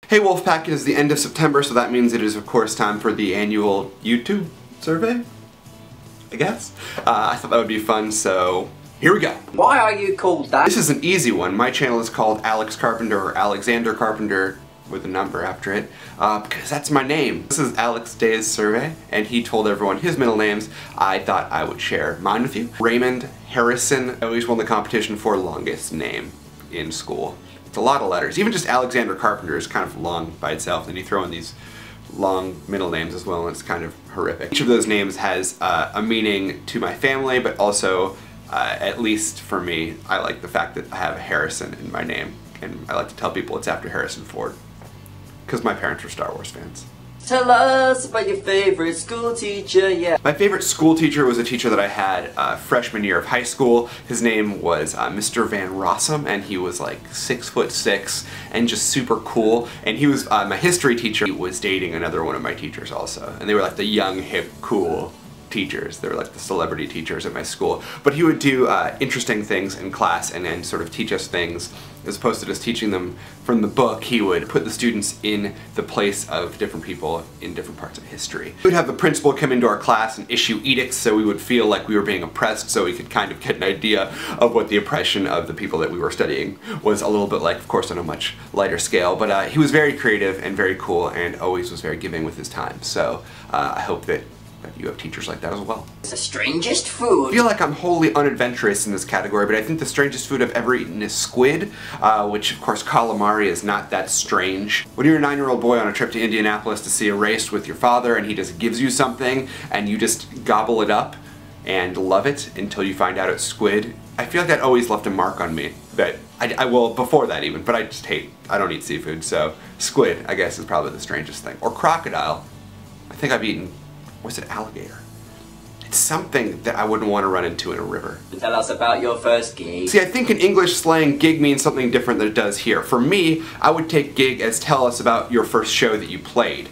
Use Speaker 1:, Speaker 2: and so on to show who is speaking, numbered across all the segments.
Speaker 1: Hey Wolfpack, it is the end of September, so that means it is of course time for the annual YouTube survey, I guess. I thought that would be fun, so here we go.
Speaker 2: Why are you called that?
Speaker 1: This is an easy one. My channel is called Alex Carpenter, or Alexander Carpenter, with a number after it, because that's my name. This is Alex Day's survey, and he told everyone his middle names. I thought I would share mine with you. Raymond Harrison. I always won the competition for longest name in school. It's a lot of letters. Even just Alexander Carpenter is kind of long by itself, and you throw in these long middle names as well, and it's kind of horrific. Each of those names has a meaning to my family, but also, at least for me, I like the fact that I have Harrison in my name, and I like to tell people it's after Harrison Ford, because my parents were Star Wars fans.
Speaker 2: Tell us about your favorite school teacher, yeah.
Speaker 1: My favorite school teacher was a teacher that I had freshman year of high school. His name was Mr. Van Rossum, and he was like 6'6" and just super cool. And he was my history teacher. He was dating another one of my teachers also, and they were like the young, hip, cool teachers. They were like the celebrity teachers at my school. But he would do interesting things in class and sort of teach us things. As opposed to just teaching them from the book, he would put the students in the place of different people in different parts of history. We would have the principal come into our class and issue edicts so we would feel like we were being oppressed, so we could kind of get an idea of what the oppression of the people that we were studying was a little bit like, of course on a much lighter scale. But he was very creative and very cool and always was very giving with his time. So I hope that you have teachers like that as well.
Speaker 2: It's the strangest food.
Speaker 1: I feel like I'm wholly unadventurous in this category, but I think the strangest food I've ever eaten is squid, which of course calamari is not that strange. When you're a 9-year-old boy on a trip to Indianapolis to see a race with your father and he just gives you something and you just gobble it up and love it until you find out it's squid, I feel like that always left a mark on me. That I will, before that even, but I don't eat seafood, so squid I guess is probably the strangest thing. Or crocodile. I think I've eaten, was it alligator? It's something that I wouldn't want to run into in a river.
Speaker 2: Tell us about your first gig.
Speaker 1: See, I think in English slang, gig means something different than it does here. For me, I would take gig as tell us about your first show that you played,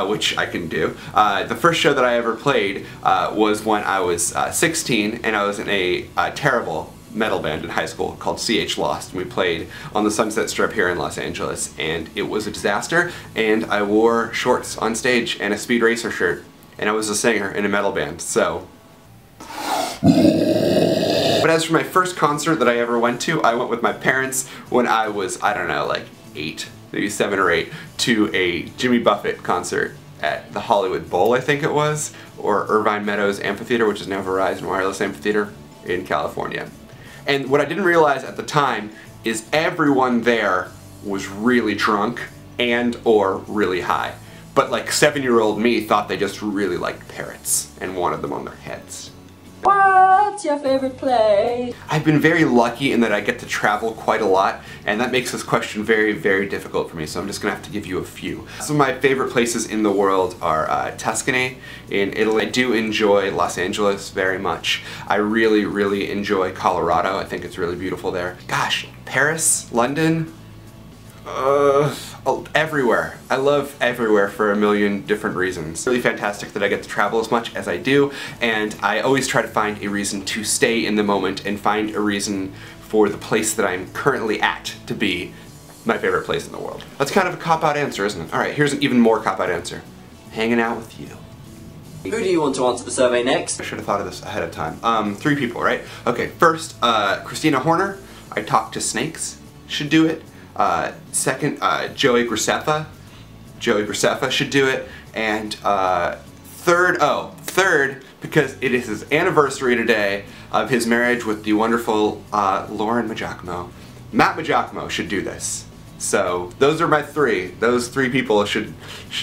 Speaker 1: which I can do. The first show that I ever played was when I was 16, and I was in a terrible metal band in high school called CH Lost, and we played on the Sunset Strip here in Los Angeles, and it was a disaster, and I wore shorts on stage and a Speed Racer shirt. And I was a singer in a metal band, so. But as for my first concert that I ever went to, I went with my parents when I was, I don't know, like 8, maybe 7 or 8, to a Jimmy Buffett concert at the Hollywood Bowl, I think it was, or Irvine Meadows Amphitheater, which is now Verizon Wireless Amphitheater in California. And what I didn't realize at the time is everyone there was really drunk and or really high. But like 7-year-old me thought they just really liked parrots and wanted them on their heads.
Speaker 2: What's your favorite place?
Speaker 1: I've been very lucky in that I get to travel quite a lot, and that makes this question very, very difficult for me, so I'm just gonna have to give you a few. Some of my favorite places in the world are Tuscany in Italy. I do enjoy Los Angeles very much. I really, really enjoy Colorado. I think it's really beautiful there. Gosh, Paris, London, everywhere. I love everywhere for a million different reasons. It's really fantastic that I get to travel as much as I do, and I always try to find a reason to stay in the moment and find a reason for the place that I'm currently at to be my favorite place in the world. That's kind of a cop-out answer, isn't it? Alright, here's an even more cop-out answer. Hanging out with you.
Speaker 2: Who do you want to answer the survey next?
Speaker 1: I should have thought of this ahead of time. 3 people, right? Okay, first, Christina Horner. I Talk to Snakes should do it. Second, Joey Graceffa. Joey Graceffa should do it. And third, because it is his anniversary today of his marriage with the wonderful Lauren Majakmo. Matt Majakmo should do this. So those are my 3. Those 3 people should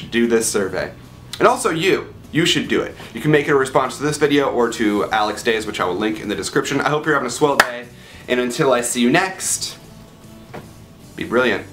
Speaker 1: do this survey. And also you should do it. You can make it a response to this video or to Alex Day's, which I will link in the description. I hope you're having a swell day, and until I see you next, be brilliant.